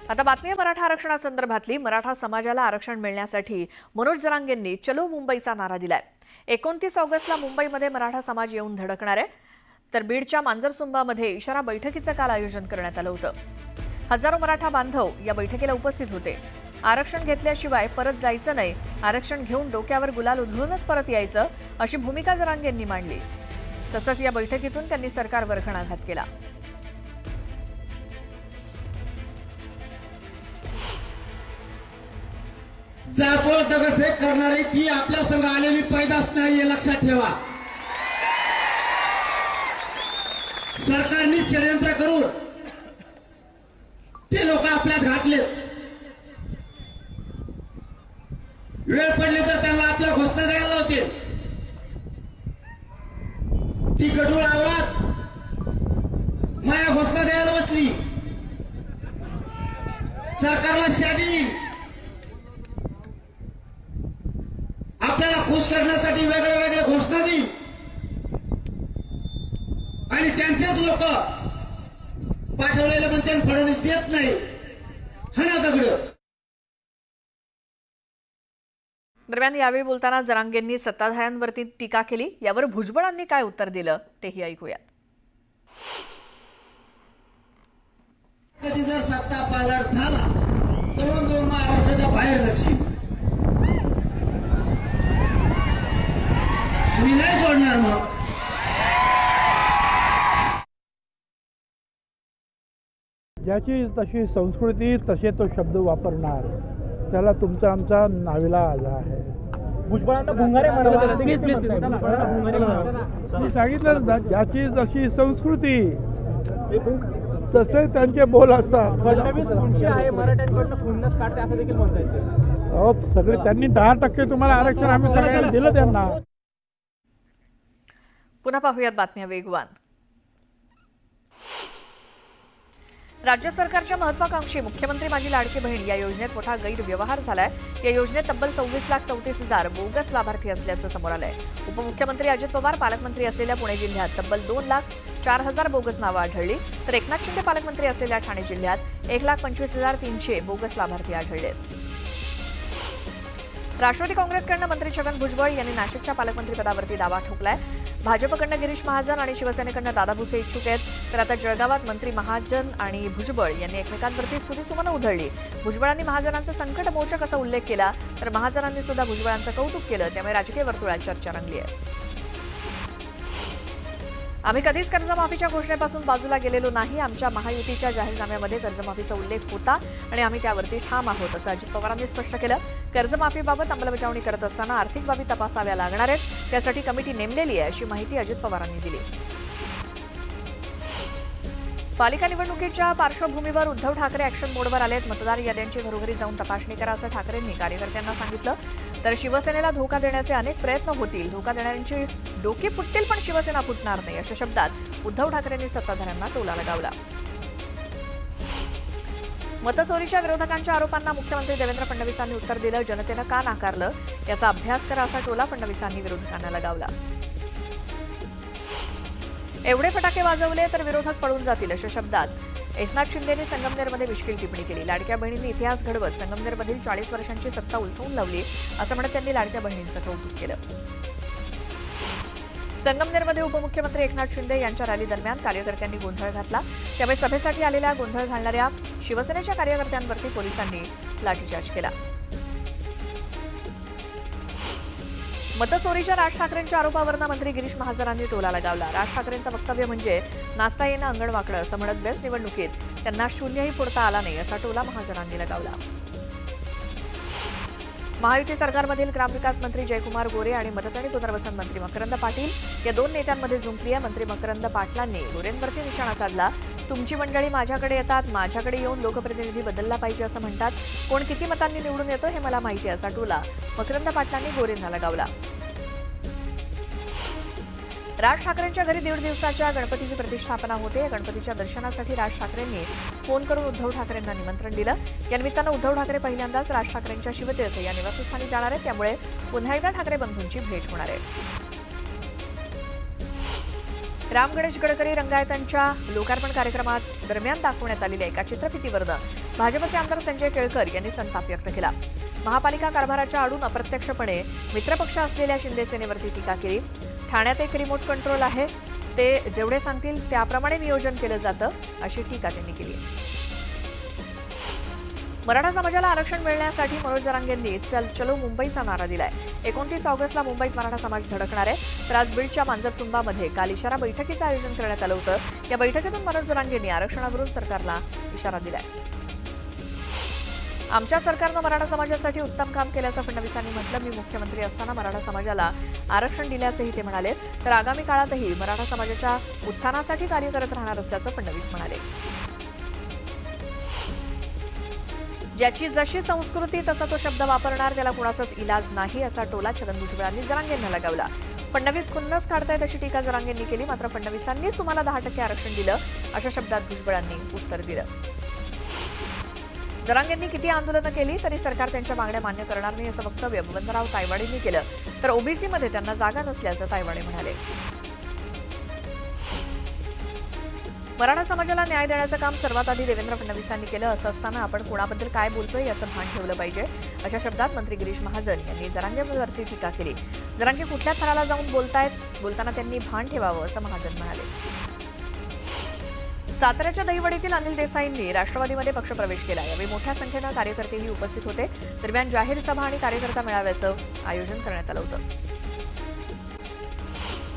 आता बातमी मराठा आरक्षणासंदर्भातली मराठा समाजाला आरक्षण मिळण्यासाठी मनोज जरांगेंनी चलो मुंबईचा नारा दिलाय। 29 ऑगस्टला मुंबईमध्ये मराठा समाज येऊन धडकणार आहे। तर बीडच्या मांजरसुंबामध्ये इशारा बैठकीचं काल आयोजन करण्यात आलं होतं। हजारो मराठा बांधव या बैठकीला उपस्थित होते। आरक्षण घेतल्याशिवाय परत जायचं नाही, आरक्षण घेऊन डोक्यावर गुलाल उधळूनच परत यायचं अशी भूमिका जरांगेंनी मांडली। तसंच या बैठकीतून त्यांनी सरकारवर घणाघात केला। जाळपोळ दगडफेक करणारी ती आपल्या संघ आलेली पैदास नाही हे लक्षात ठेवा। सरकारने षडयंत्र करून ते लोक आपल्यात घातले। वेळ पडली तर त्यांना आपल्या घोषणा द्यायला लावते। ती गढूळ आवाज माया घोषणा द्यायला बसली। सरकारला शादी आपल्याला खुश करण्यासाठी वेगळ्या वेगळ्या घोषणा देईल आणि त्यांचेच लोक पाठवलेले म्हणते फडणवीस देत नाही। हना दगड। दरम्यान यावेळी बोलताना जरांगेंनी सत्ताधाऱ्यांवरती टीका केली। यावर भुजबळांनी काय उत्तर दिलं तेही ऐकूयात। कधी जर सत्ता पालट झाला जवळ महाराष्ट्राच्या बाहेर जाशील, मी नाही सोडणार। मग ज्याची तशी संस्कृती तसे तो शब्द वापरणार त्याला तुमचा आमचा नाविलाज आहे। भुजबळांना भुंगारे म्हणाले। प्लीज मी सांगितलं ना, ज्याची जशी संस्कृती तसे त्यांचे बोल असतात। फडणवीस खुनशी आहे, मराठ्यांकडनं खुन्नस काढते असं देखील म्हणता येतं। अहो सगळे त्यांनी 10% तुम्हाला आरक्षण आम्ही सगळ्यांना दिलं त्यांना। पुन्हा पाहूयात बातम्या वेगवान। राज्य सरकारच्या महत्वाकांक्षी मुख्यमंत्री माझी लाडकी बहीण या योजनेत मोठा गैरव्यवहार झालाय। या योजनेत तब्बल 24,34,000 बोगस लाभार्थी असल्याचं समोर आलंय। उपमुख्यमंत्री अजित पवार पालकमंत्री असलेल्या पुणे जिल्ह्यात तब्बल 2,04,000 बोगस नावं आढळली। तर एकनाथ शिंदे पालकमंत्री असलेल्या ठाणे जिल्ह्यात 1,25,300 बोगस लाभार्थी आढळलेत। राष्ट्रवादी काँग्रेसकडनं मंत्री छगन भुजबळ यांनी नाशिकच्या पालकमंत्रीपदावरती दावा ठोकलाय। भाजपकडनं गिरीश महाजन आणि शिवसेनेकडनं दादा भुसे इच्छुक आहेत। तर आता जळगावात मंत्री महाजन आणि भुजबळ यांनी एकमेकांवरती सुरीसुमनं उधळली। भुजबळांनी महाजनांचा संकट मोचक असा उल्लेख केला, तर महाजनांनी सुद्धा भुजबळांचं कौतुक केलं। त्यामुळे राजकीय वर्तुळात चर्चा रंगली आहे। आम्ही कधीच कर्जमाफीच्या घोषणेपासून बाजूला गेलेलो नाही। आमच्या महायुतीच्या जाहीरनाम्यामध्ये कर्जमाफीचा उल्लेख होता आणि आम्ही त्यावरती ठाम आहोत असं अजित पवारांनी स्पष्ट केलं। कर्जमाफीबाबत अंमलबजावणी करत असताना आर्थिक बाबी तपासाव्या लागणार आहेत, त्यासाठी कमिटी नेमलेली आहे अशी माहिती अजित पवारांनी दिली। पालिका निवडणुकीच्या पार्श्वभूमीवर उद्धव ठाकरे ॲक्शन मोडवर आलेत। मतदार याद्यांची घरोघरी जाऊन तपासणी करा असं ठाकरेंनी कार्यकर्त्यांना सांगितलं। तर शिवसेनेला धोका देण्याचे अनेक प्रयत्न होतील, धोका देणाऱ्यांची डोकी फुटतील पण शिवसेना फुटणार नाही अशा शब्दात उद्धव ठाकरेंनी सत्ताधाऱ्यांना टोला लगावला। मतचोरीच्या विरोधकांच्या आरोपांना मुख्यमंत्री देवेंद्र फडणवीसांनी उत्तर दिलं। जनतेनं का नाकारलं याचा अभ्यास करा असा टोला फडणवीसांनी विरोधकांना लगावला। एवढे फटाके वाजवले तर विरोधक पळून जातील अशा शब्दात एकनाथ शिंदेंनी संगमनेरमध्ये मिश्किल टिप्पणी केली। लाडक्या बहिणींनी इतिहास घडवत संगमनेरमधील 40 वर्षांची सत्ता उलथवून लावली असं म्हणत त्यांनी लाडक्या बहिणींचं कौतुक केलं। संगमनेरमध्ये उपमुख्यमंत्री एकनाथ शिंदे यांच्या रॅली दरम्यान कार्यकर्त्यांनी गोंधळ घातला। त्यामुळे सभेसाठी आलेल्या गोंधळ घालणाऱ्या शिवसेनेच्या कार्यकर्त्यांवरती पोलिसांनी लाठीचार्ज केला। मतचोरीच्या राज ठाकरेंच्या आरोपावरून मंत्री गिरीश महाजनांनी टोला लगावला। राज ठाकरेंचं वक्तव्य म्हणजे नाचता येणं अंगण वाकडं असं म्हणत बेस्ट निवडणुकीत त्यांना शून्यही पुरता आला नाही असा टोला महाजनांनी लगावला। महायुती सरकारमधील ग्रामविकास मंत्री जयकुमार गोरे आणि मदत आणि पुनर्वसन मंत्री मकरंद पाटील या दोन नेत्यांमध्ये जुंपली आहे। मंत्री मकरंद पाटलांनी गोरेंवरती निशाणा साधला। तुमची मंडळी माझ्याकडे येतात, माझ्याकडे येऊन लोकप्रतिनिधी बदलला पाहिजे असं म्हणतात। कोण किती मतांनी निवडून येतो हे मला माहिती असा टोला मकरंद पाटलांनी गोरेंना लगावला। राज ठाकरेंच्या घरी 1.5 दिवसाच्या गणपतीची प्रतिष्ठापना होते। गणपतीच्या दर्शनासाठी राज ठाकरेंनी फोन करून उद्धव ठाकरेंना निमंत्रण दिलं। या निमित्तानं उद्धव ठाकरे पहिल्यांदाच राज ठाकरेंच्या शिवतीर्थ या निवासस्थानी जाणार आहेत, त्यामुळे पुन्हा एकदा ठाकरे बंधूंची भेट होणार आहे। राम गणेश गडकरी रंगायतांच्या लोकार्पण कार्यक्रमात दरम्यान दाखवण्यात आलेल्या एका चित्रफितीवरनं भाजपचे आमदार संजय केळकर यांनी संताप व्यक्त केला. महापालिका कारभाराच्या आडून अप्रत्यक्षपणे मित्रपक्ष असलेल्या शिंदे सेनेवरती टीका केली. ठाण्यात एक रिमोट कंट्रोल आहे, ते जेवढे सांगतील त्याप्रमाणे नियोजन केलं जातं, अशी टीका त्यांनी केली. मराठा समाजाला आरक्षण मिळण्यासाठी मनोज जरांगेंनी चलो मुंबईचा नारा दिलाय. 29 ऑगस्टला मुंबईत मराठा समाज धडकणार आहे. तर आज बीडच्या मांजरसुंबामध्ये काल इशारा बैठकीचं आयोजन करण्यात आलं होतं. या बैठकीतून मनोज जरांगेंनी आरक्षणावरून सरकारला इशारा दिलाय. आमच्या सरकारनं मराठा समाजासाठी उत्तम काम केल्याचं फडणवीसांनी म्हटलं. मी मुख्यमंत्री असताना मराठा समाजाला आरक्षण दिल्याचंही ते म्हणाले. तर आगामी काळातही मराठा समाजाच्या उत्थानासाठी कार्य करत राहणार असल्याचं फडणवीस म्हणाले. ज्याची जशी संस्कृती तसा तो शब्द वापरणार त्याला कुणाचाच इलाज नाही, असा टोला छगन भुजबळांनी जरांगेंना लगावला. फडणवीस खुन्नस काढतायत अशी टीका जरांगेंनी केली. मात्र फडणवीसांनीच तुम्हाला 10% आरक्षण दिलं, अशा शब्दात भुजबळांनी उत्तर दिलं. जरांगेंनी किती आंदोलनं केली तरी सरकार त्यांच्या मागण्या मान्य करणार नाही, असं वक्तव्य बबनराव तायवाडेंनी केलं. तर ओबीसीमध्ये त्यांना जागा नसल्याचं तायवाडे म्हणाले. मराठा समाजाला न्याय देण्याचं काम सर्वात आधी देवेंद्र फडणवीसांनी केलं. असं असताना आपण कोणाबद्दल काय बोलतोय याचं भान ठेवलं पाहिजे, अशा शब्दात मंत्री गिरीश महाजन यांनी जरांगेवरती टीका केली. जरांगे कुठल्या थराला जाऊन बोलताना त्यांनी भान ठेवावं, असं महाजन म्हणाले. साताऱ्याच्या दहिवडीतील अनिल देसाईंनी राष्ट्रवादीमध्ये पक्षप्रवेश केला. यावेळी मोठ्या संख्येनं कार्यकर्तेही उपस्थित होते. दरम्यान जाहीर सभा आणि कार्यकर्ता मेळाव्याचं आयोजन करण्यात आलं होतं.